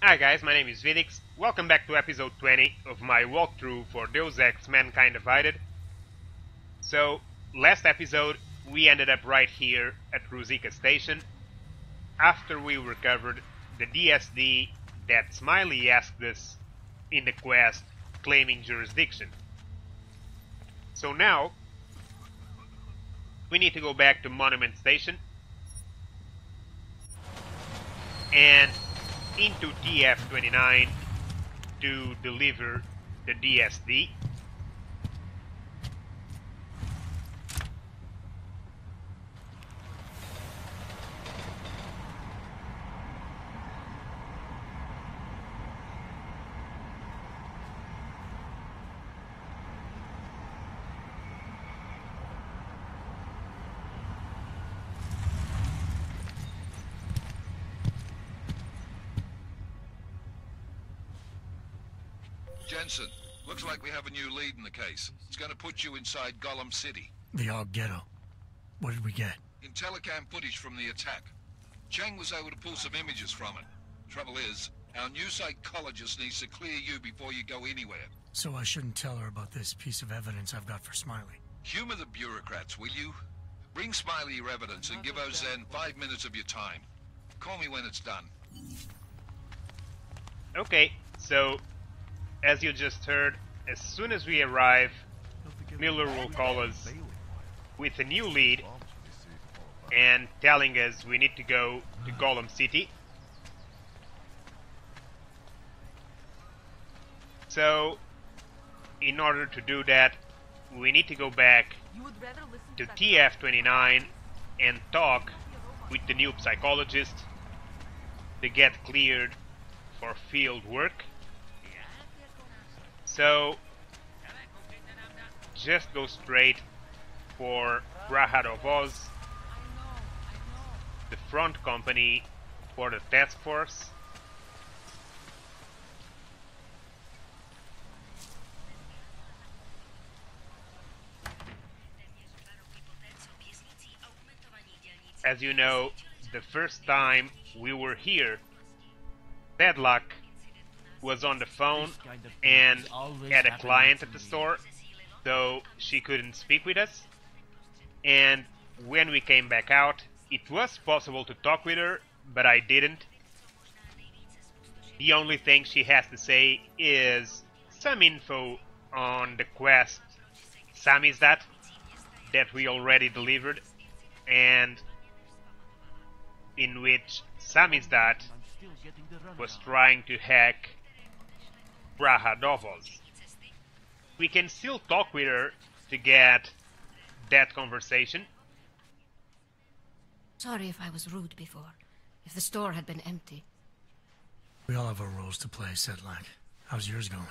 Hi guys, my name is Vidiks. Welcome back to episode 20 of my walkthrough for Deus Ex Mankind Divided. So, last episode we ended up right here at Ruzicka Station after we recovered the DSD that Smiley asked us in the quest claiming jurisdiction. So now we need to go back to Monument Station and into TF-29 to deliver the DSD. Jensen, looks like we have a new lead in the case. It's gonna put you inside Gollum City. The Og Ghetto. What did we get? In telecam footage from the attack. Chang was able to pull some images from it. Trouble is, our new psychologist needs to clear you before you go anywhere. So I shouldn't tell her about this piece of evidence I've got for Smiley. Humor the bureaucrats, will you? Bring Smiley your evidence and give Auzenne 5 minutes of your time. Call me when it's done. Okay, so as you just heard, as soon as we arrive, Miller will call us with a new lead and telling us we need to go to Gollum City. So, in order to do that, we need to go back to TF-29 and talk with the new psychologist to get cleared for field work. So, just go straight for Praha, the front company for the task force. As you know, the first time we were here, Deadlock was on the phone and had a client at the store, so she couldn't speak with us. And when we came back out, it was possible to talk with her, but I didn't. The only thing she has to say is some info on the quest Samizdat that we already delivered, and in which Samizdat was trying to hack Praha. We can still talk with her to get that conversation. Sorry if I was rude before. If the store had been empty. We all have our roles to play, Sedlak. How's yours going?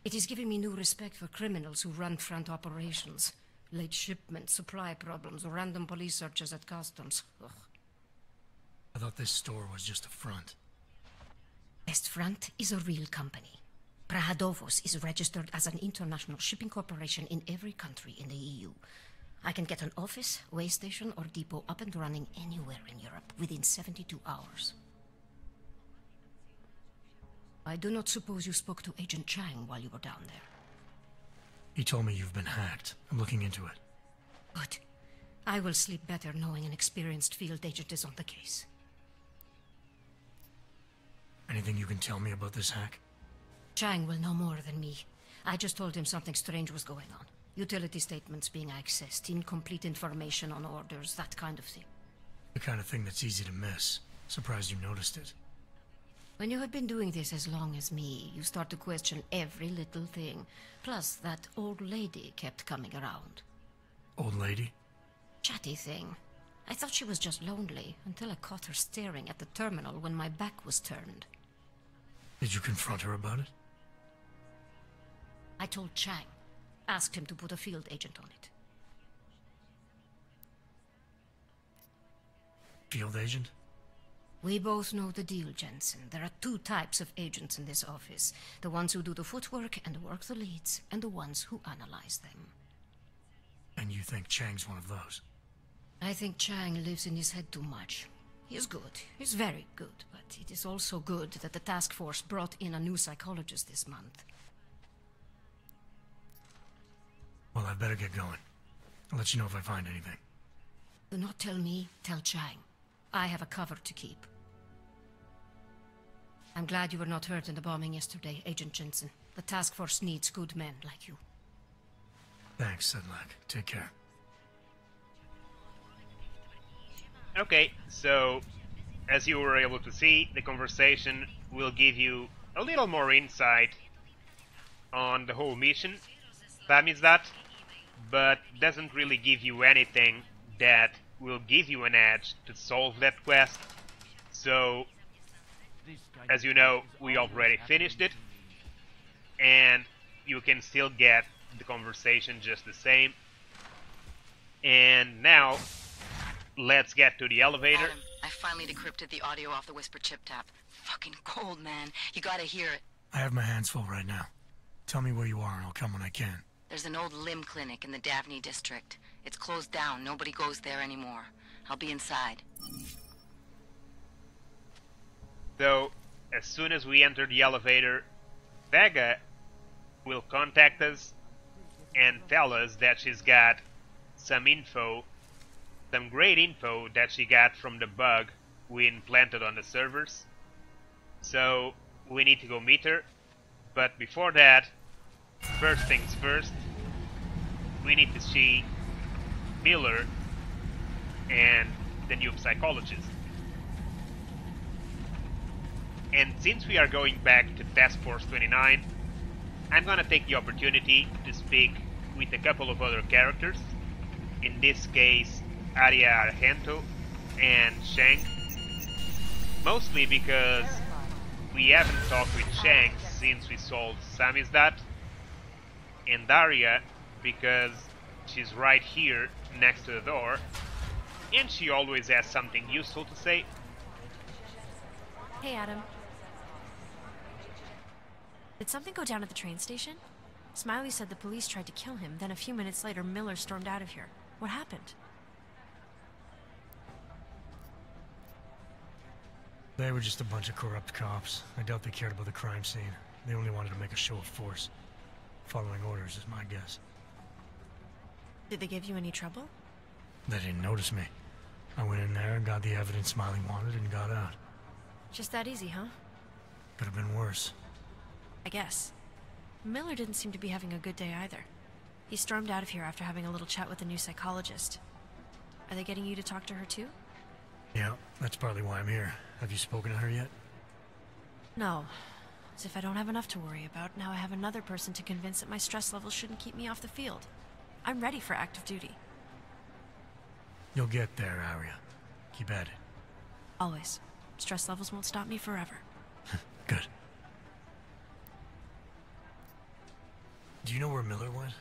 It is giving me new respect for criminals who run front operations. Late shipments, supply problems, random police searches at customs. Ugh. I thought this store was just a front. Best Front is a real company. Praha is registered as an international shipping corporation in every country in the EU. I can get an office, way station, or depot up and running anywhere in Europe within 72 hours. I do not suppose you spoke to Agent Chang while you were down there. He told me you've been hacked. I'm looking into it. Good. I will sleep better knowing an experienced field agent is on the case. Anything you can tell me about this hack? Chang will know more than me. I just told him something strange was going on. Utility statements being accessed, incomplete information on orders, that kind of thing. The kind of thing that's easy to miss. Surprised you noticed it. When you have been doing this as long as me, you start to question every little thing. Plus, that old lady kept coming around. Old lady? Chatty thing. I thought she was just lonely, until I caught her staring at the terminal when my back was turned. Did you confront her about it? I told Chang. Asked him to put a field agent on it. Field agent? We both know the deal, Jensen. There are two types of agents in this office. The ones who do the footwork and work the leads, and the ones who analyze them. And you think Chang's one of those? I think Chang lives in his head too much. He is good. He's very good. But it is also good that the task force brought in a new psychologist this month. Well, I better get going. I'll let you know if I find anything. Do not tell me, tell Chang. I have a cover to keep. I'm glad you were not hurt in the bombing yesterday, Agent Jensen. The task force needs good men like you. Thanks, Sedlak. Take care. Okay, so as you were able to see, the conversation will give you a little more insight on the whole mission. That means that, but doesn't really give you anything that will give you an edge to solve that quest. So, as you know, we already finished it, and you can still get the conversation just the same. And now, let's get to the elevator. Adam, I finally decrypted the audio off the Whisper chip tap. Fucking cold, man. You gotta hear it. I have my hands full right now. Tell me where you are and I'll come when I can. There's an old limb clinic in the Davni district. It's closed down. Nobody goes there anymore. I'll be inside. So, as soon as we enter the elevator, Vega will contact us and tell us that she's got some info, some great info that she got from the bug we implanted on the servers. So, we need to go meet her. But before that, first things first, we need to see Miller and the new psychologist. And since we are going back to Task Force 29, I'm gonna take the opportunity to speak with a couple of other characters. In this case, Aria Argento and Shang. Mostly because we haven't talked with Shang since we sold Samizdat. And Daria because she's right here next to the door. And she always has something useful to say. Hey, Adam. Did something go down at the train station? Smiley said the police tried to kill him, then a few minutes later Miller stormed out of here. What happened? They were just a bunch of corrupt cops. I doubt they cared about the crime scene. They only wanted to make a show of force. Following orders is my guess. Did they give you any trouble? They didn't notice me. I went in there and got the evidence Smiley wanted and got out. Just that easy, huh? Could have been worse. I guess. Miller didn't seem to be having a good day either. He stormed out of here after having a little chat with the new psychologist. Are they getting you to talk to her too? Yeah, that's partly why I'm here. Have you spoken to her yet? No. As if I don't have enough to worry about, now I have another person to convince that my stress levels shouldn't keep me off the field. I'm ready for active duty. You'll get there, Aria. Keep at it. Always. Stress levels won't stop me forever. Good. Do you know where Miller went?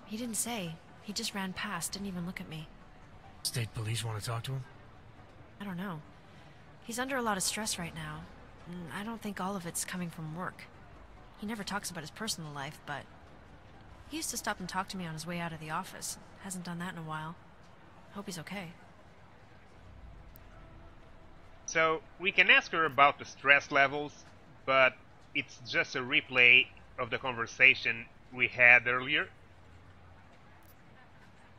He didn't say. He just ran past, didn't even look at me. State police want to talk to him? I don't know. He's under a lot of stress right now. And I don't think all of it's coming from work. He never talks about his personal life, but he used to stop and talk to me on his way out of the office. Hasn't done that in a while. Hope he's okay. So, we can ask her about the stress levels, but it's just a replay of the conversation we had earlier.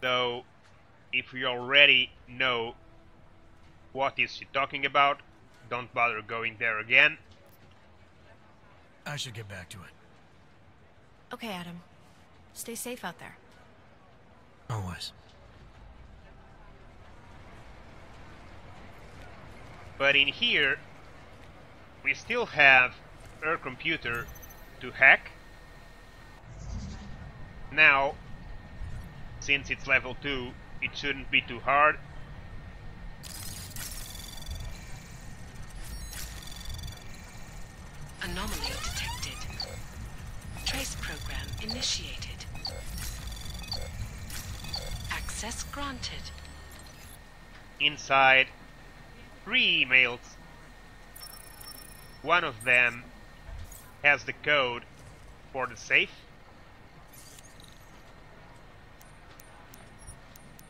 So, if we already know what is she talking about, don't bother going there again. I should get back to it. Okay, Adam. Stay safe out there. Always. But in here, we still have her computer to hack. Now, since it's level 2, it shouldn't be too hard. Anomaly detected. Trace program initiated. Access granted. Inside, 3 emails. One of them has the code for the safe.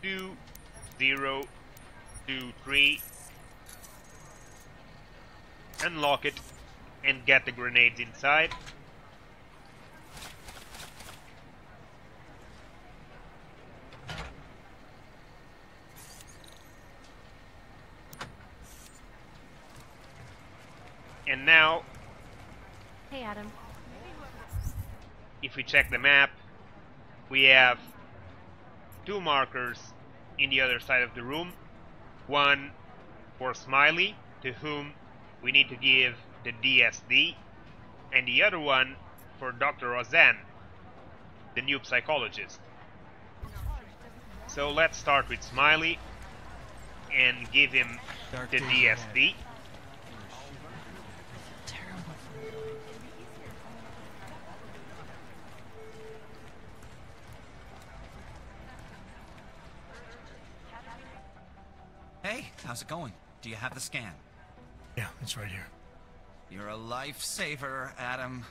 2023 unlock it, and get the grenades inside. And now, Hey, Adam. if we check the map, we have two markers in the other side of the room. One for Smiley, to whom we need to give the DSD, and the other one for Dr. Auzenne, the new psychologist. So let's start with Smiley and give him the DSD. Hey, how's it going? Do you have the scan? Yeah, it's right here. You're a lifesaver, Adam.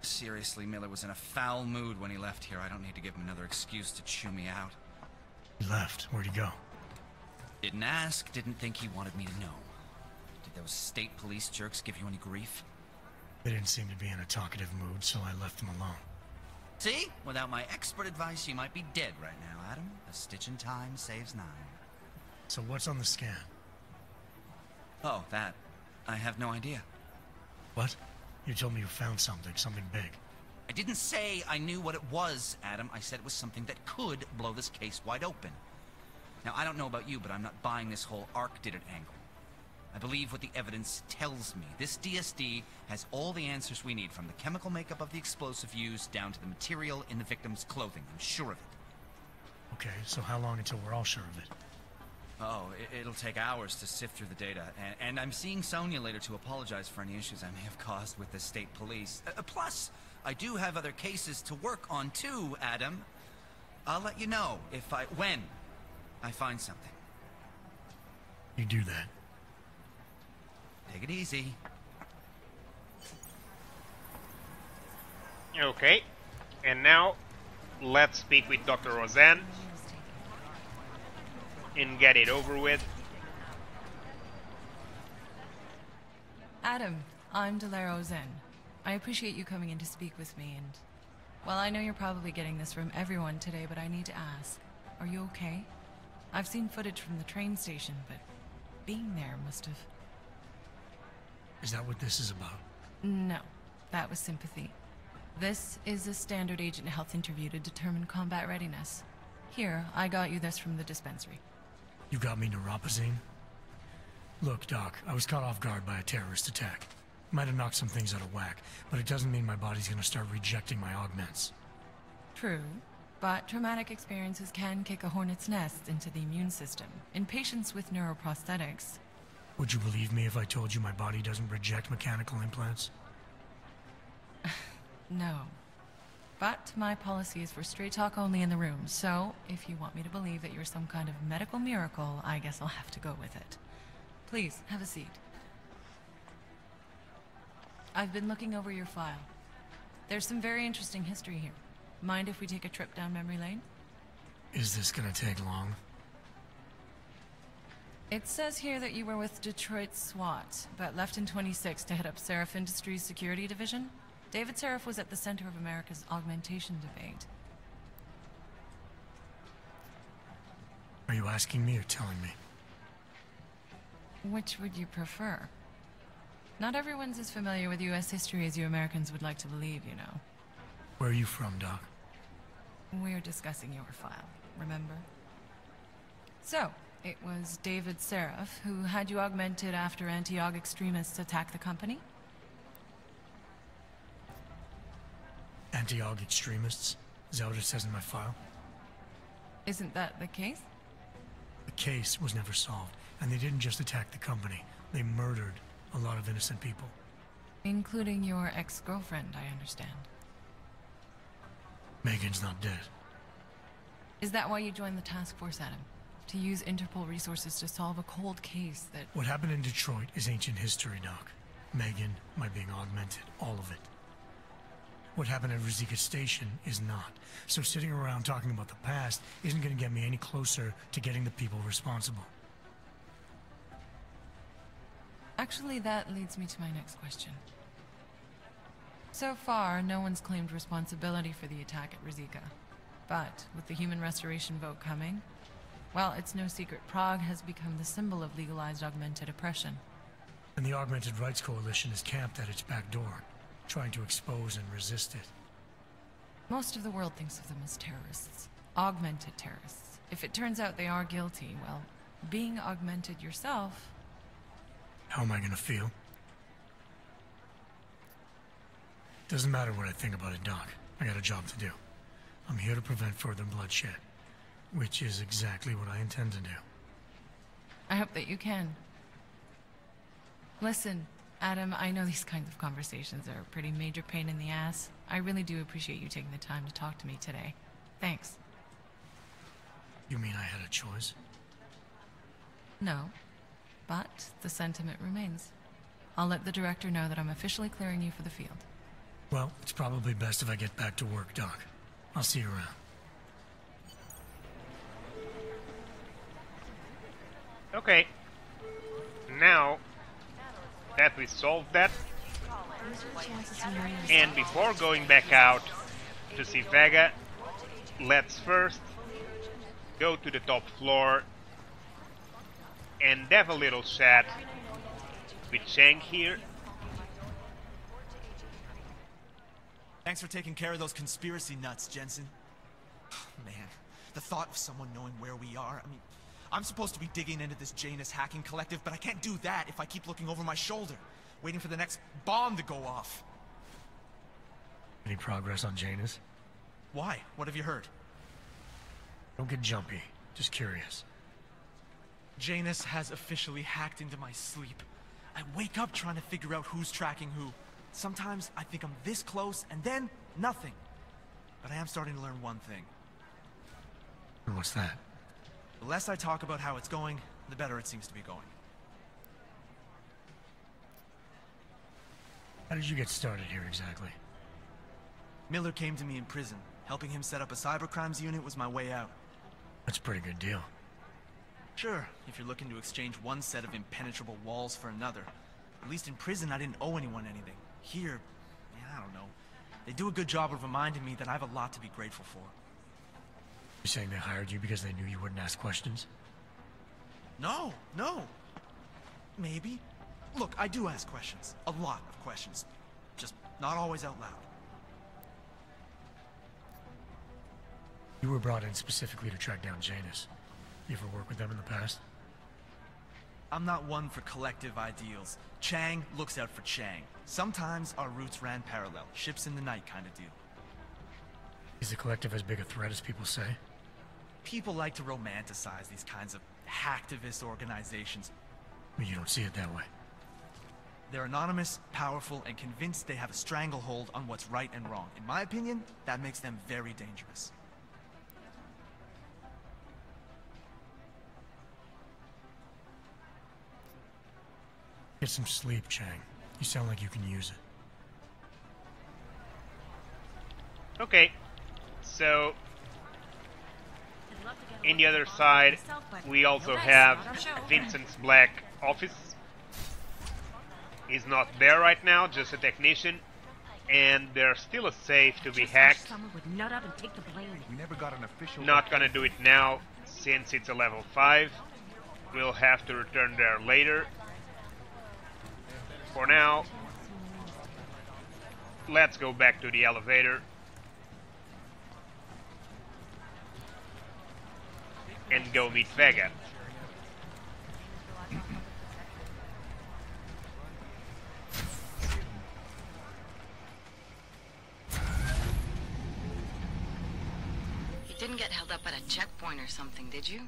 Seriously, Miller was in a foul mood when he left here. I don't need to give him another excuse to chew me out. He left. Where'd he go? Didn't ask, didn't think he wanted me to know. Did those state police jerks give you any grief? They didn't seem to be in a talkative mood, so I left them alone. See? Without my expert advice, you might be dead right now, Adam. A stitch in time saves 9. So what's on the scan? Oh, that. I have no idea. What? You told me you found something big. I didn't say I knew what it was, Adam. I said it was something that could blow this case wide open. Now, I don't know about you, but I'm not buying this whole Ark did it angle. I believe what the evidence tells me. This DSD has all the answers we need, from the chemical makeup of the explosive used down to the material in the victim's clothing. I'm sure of it. Okay, so how long until we're all sure of it? Oh, it'll take hours to sift through the data, and I'm seeing Sonia later to apologize for any issues I may have caused with the state police. Plus, I do have other cases to work on too, Adam. I'll let you know when I find something. You do that. Take it easy. Okay, and now let's speak with Dr. Auzenne and get it over with. Adam, I'm Auzenne. I appreciate you coming in to speak with me, and... well, I know you're probably getting this from everyone today, but I need to ask. Are you okay? I've seen footage from the train station, but being there must have... Is that what this is about? No, that was sympathy. This is a standard agent health interview to determine combat readiness. Here, I got you this from the dispensary. You got me neuropazine? Look, Doc, I was caught off guard by a terrorist attack. Might have knocked some things out of whack, but it doesn't mean my body's gonna start rejecting my augments. True, but traumatic experiences can kick a hornet's nest into the immune system. In patients with neuroprosthetics... Would you believe me if I told you my body doesn't reject mechanical implants? No. But my policy is for straight talk only in the room, so if you want me to believe that you're some kind of medical miracle, I guess I'll have to go with it. Please, have a seat. I've been looking over your file. There's some very interesting history here. Mind if we take a trip down memory lane? Is this gonna take long? It says here that you were with Detroit SWAT, but left in 26 to head up Seraph Industries' security division. David Seraph was at the center of America's augmentation debate. Are you asking me or telling me? Which would you prefer? Not everyone's as familiar with U.S. history as you Americans would like to believe, you know. Where are you from, Doc? We're discussing your file, remember? So, it was David Seraph who had you augmented after anti-aug extremists attacked the company? Anti-aug extremists? Is that what it says in my file? Isn't that the case? The case was never solved, and they didn't just attack the company. They murdered a lot of innocent people. Including your ex-girlfriend, I understand. Megan's not dead. Is that why you joined the task force, Adam? To use Interpol resources to solve a cold case that... What happened in Detroit is ancient history, Doc. Megan, my being augmented, all of it. What happened at Ruzicka Station is not. So sitting around talking about the past isn't going to get me any closer to getting the people responsible. Actually, that leads me to my next question. So far, no one's claimed responsibility for the attack at Rizika. But with the human restoration vote coming, well, it's no secret Prague has become the symbol of legalized augmented oppression. And the Augmented Rights Coalition is camped at its back door, trying to expose and resist it. Most of the world thinks of them as terrorists. Augmented terrorists. If it turns out they are guilty, well, being augmented yourself... How am I gonna feel? Doesn't matter what I think about it, Doc. I got a job to do. I'm here to prevent further bloodshed, which is exactly what I intend to do. I hope that you can. Listen, Adam, I know these kinds of conversations are a pretty major pain in the ass. I really do appreciate you taking the time to talk to me today. Thanks. You mean I had a choice? No, but the sentiment remains. I'll let the director know that I'm officially clearing you for the field. Well, it's probably best if I get back to work, Doc. I'll see you around. Okay. Now that we solved that, and before going back out to see Vega, let's first go to the top floor and have a little chat with Chang here. Thanks for taking care of those conspiracy nuts, Jensen. Man, the thought of someone knowing where we are, I mean, I'm supposed to be digging into this Janus hacking collective, but I can't do that if I keep looking over my shoulder, waiting for the next bomb to go off. Any progress on Janus? Why? What have you heard? Don't get jumpy. Just curious. Janus has officially hacked into my sleep. I wake up trying to figure out who's tracking who. Sometimes I think I'm this close, and then nothing. But I am starting to learn one thing. And what's that? The less I talk about how it's going, the better it seems to be going. How did you get started here exactly? Miller came to me in prison. Helping him set up a cybercrimes unit was my way out. That's a pretty good deal. Sure, if you're looking to exchange one set of impenetrable walls for another. At least in prison, I didn't owe anyone anything. Here, man, I don't know. They do a good job of reminding me that I have a lot to be grateful for. You're saying they hired you because they knew you wouldn't ask questions? No. Maybe. Look, I do ask questions. A lot of questions. Just not always out loud. You were brought in specifically to track down Janus. You ever work with them in the past? I'm not one for collective ideals. Chang looks out for Chang. Sometimes our routes ran parallel. Ships in the night kind of deal. Is the collective as big a threat as people say? People like to romanticize these kinds of hacktivist organizations. But you don't see it that way. They're anonymous, powerful, and convinced they have a stranglehold on what's right and wrong. In my opinion, that makes them very dangerous. Get some sleep, Chang. You sound like you can use it. Okay, so in the other side, we also have Vincent's Black office. He's not there right now, just a technician, and there's still a safe to be hacked. Not gonna do it now, since it's a level 5. We'll have to return there later. For now, let's go back to the elevator and go meet Vega. You didn't get held up at a checkpoint or something, did you?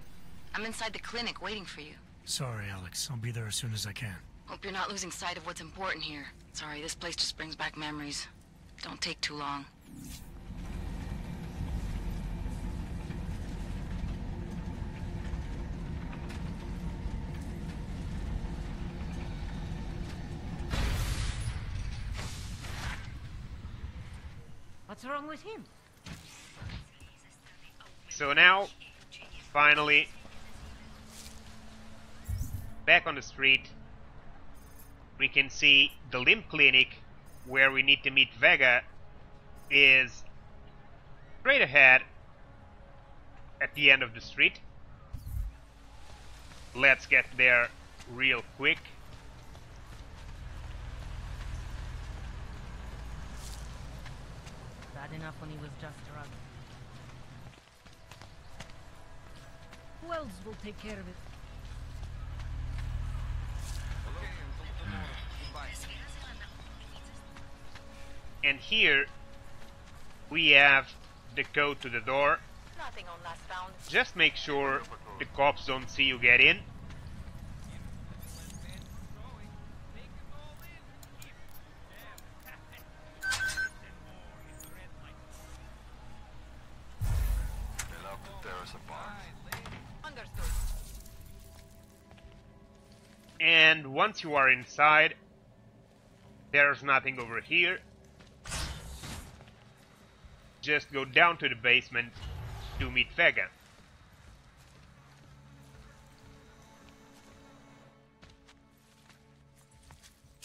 I'm inside the clinic waiting for you. Sorry, Alex. I'll be there as soon as I can. Hope you're not losing sight of what's important here. Sorry, this place just brings back memories. Don't take too long. What's wrong with him? So now, finally, back on the street, we can see the limb clinic where we need to meet Vega is straight ahead at the end of the street. Let's get there real quick. Bad enough when he was just drugged. Who else will take care of it? And here we have the code to the door. Nothing on last found. Just make sure the cops don't see you get in. And once you are inside, there's nothing over here. Just go down to the basement to meet Vega.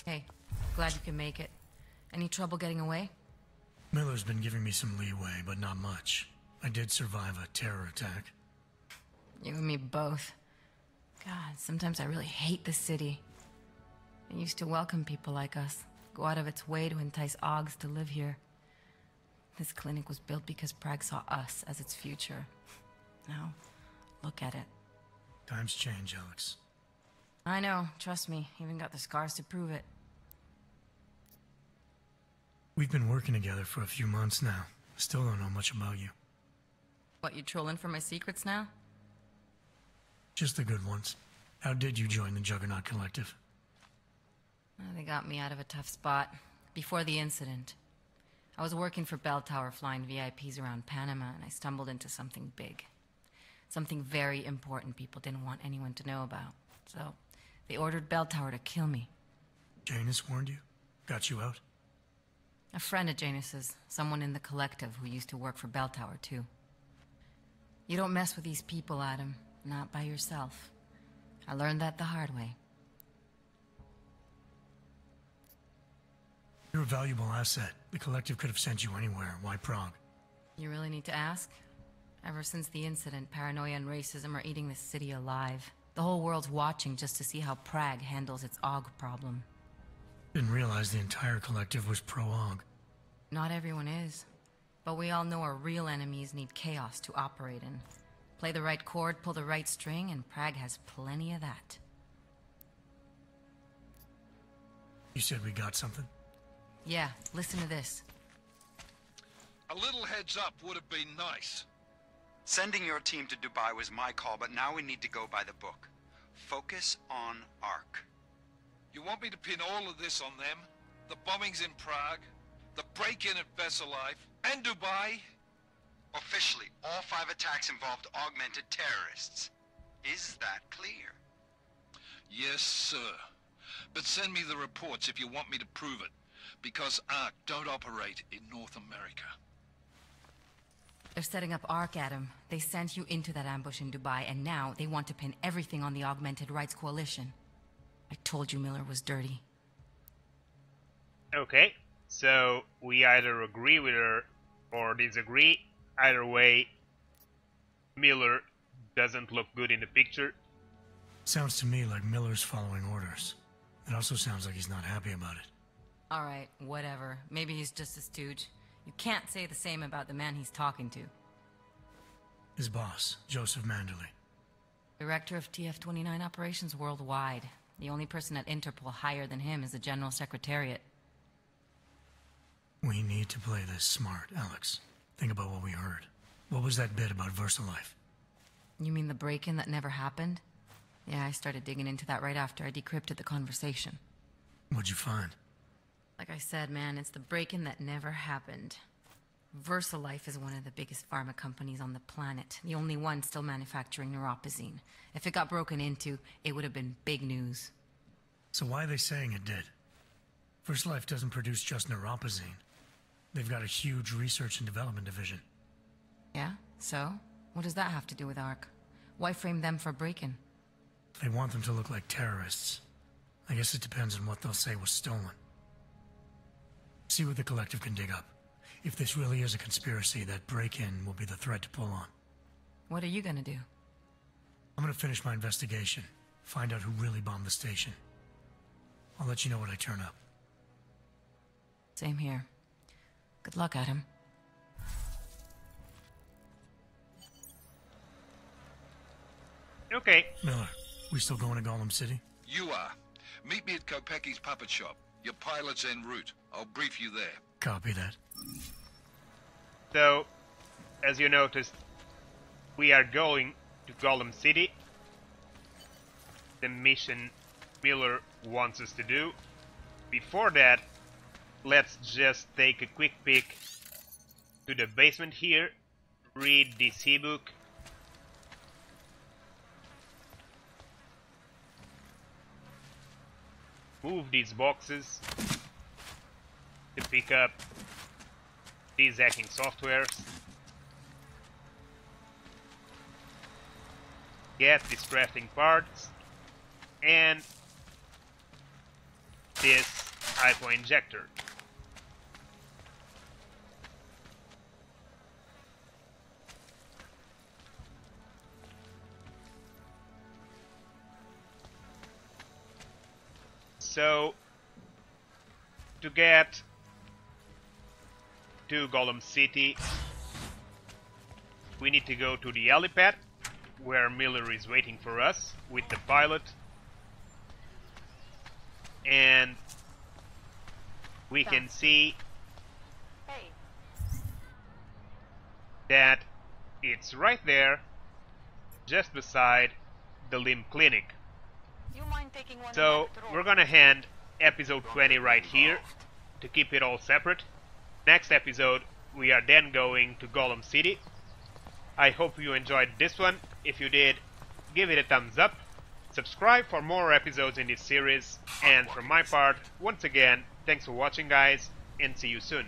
Hey, glad you can make it. Any trouble getting away? Miller's been giving me some leeway, but not much. I did survive a terror attack. You and me both. God, sometimes I really hate the city. It used to welcome people like us, go out of its way to entice Augs to live here. This clinic was built because Prague saw us as its future. Now, look at it. Times change, Alex. I know, trust me. Even got the scars to prove it. We've been working together for a few months now. Still don't know much about you. What, you trolling for my secrets now? Just the good ones. How did you join the Juggernaut Collective? Well, they got me out of a tough spot. Before the incident. I was working for Bell Tower flying VIPs around Panama, and I stumbled into something big. Something very important people didn't want anyone to know about. So, they ordered Bell Tower to kill me. Janus warned you? Got you out? A friend of Janus's, someone in the collective who used to work for Bell Tower, too. You don't mess with these people, Adam. Not by yourself. I learned that the hard way. You're a valuable asset. The collective could have sent you anywhere. Why Prague? You really need to ask? Ever since the incident, paranoia and racism are eating this city alive. The whole world's watching just to see how Prague handles its Aug problem. Didn't realize the entire collective was pro-Aug. Not everyone is. But we all know our real enemies need chaos to operate in. Play the right chord, pull the right string, and Prague has plenty of that. You said we got something? Yeah, listen to this. A little heads up would have been nice. Sending your team to Dubai was my call, but now we need to go by the book. Focus on Ark. You want me to pin all of this on them? The bombings in Prague, the break-in at Vessel Life, and Dubai? Officially, all 5 attacks involved augmented terrorists. Is that clear? Yes, sir. But send me the reports if you want me to prove it, because Ark don't operate in North America. They're setting up Ark, Adam. They sent you into that ambush in Dubai, and now they want to pin everything on the Augmented Rights Coalition. I told you Miller was dirty. Okay, so we either agree with her or disagree. Either way, Miller doesn't look good in the picture. Sounds to me like Miller's following orders. It also sounds like he's not happy about it. Alright, whatever. Maybe he's just a stooge. You can't say the same about the man he's talking to. His boss, Joseph Manderley. Director of TF-29 operations worldwide. The only person at Interpol higher than him is the General Secretariat. We need to play this smart, Alex. Think about what we heard. What was that bit about VersaLife? You mean the break-in that never happened? Yeah, I started digging into that right after I decrypted the conversation. What'd you find? Like I said, man, it's the break-in that never happened. VersaLife is one of the biggest pharma companies on the planet. The only one still manufacturing neuropozyne. If it got broken into, it would have been big news. So why are they saying it did? VersaLife doesn't produce just neuropozyne. They've got a huge research and development division. Yeah? So? What does that have to do with Ark? Why frame them for break-in? They want them to look like terrorists. I guess it depends on what they'll say was stolen. See what the collective can dig up. If this really is a conspiracy, that break-in will be the thread to pull on. What are you gonna do? I'm gonna finish my investigation. Find out who really bombed the station. I'll let you know when I turn up. Same here. Good luck, Adam. Okay. Miller, we still going to Golem City? You are. Meet me at Kopecki's puppet shop. Your pilot's en route. I'll brief you there. Copy that. So, as you noticed, we are going to Golem City. The mission Miller wants us to do. Before that, let's just take a quick peek to the basement here, read this ebook. Move these boxes to pick up these hacking softwares. Get these crafting parts and this hypo injector. So, to get to Golem City, we need to go to the helipad, where Miller is waiting for us with the pilot. And we can see that it's right there, just beside the limb clinic. So we're gonna end episode 20 right here to keep it all separate. Next episode we are then going to Golem City. I hope you enjoyed this one. If you did, give it a thumbs up. Subscribe for more episodes in this series. And from my part, once again, thanks for watching guys, and see you soon.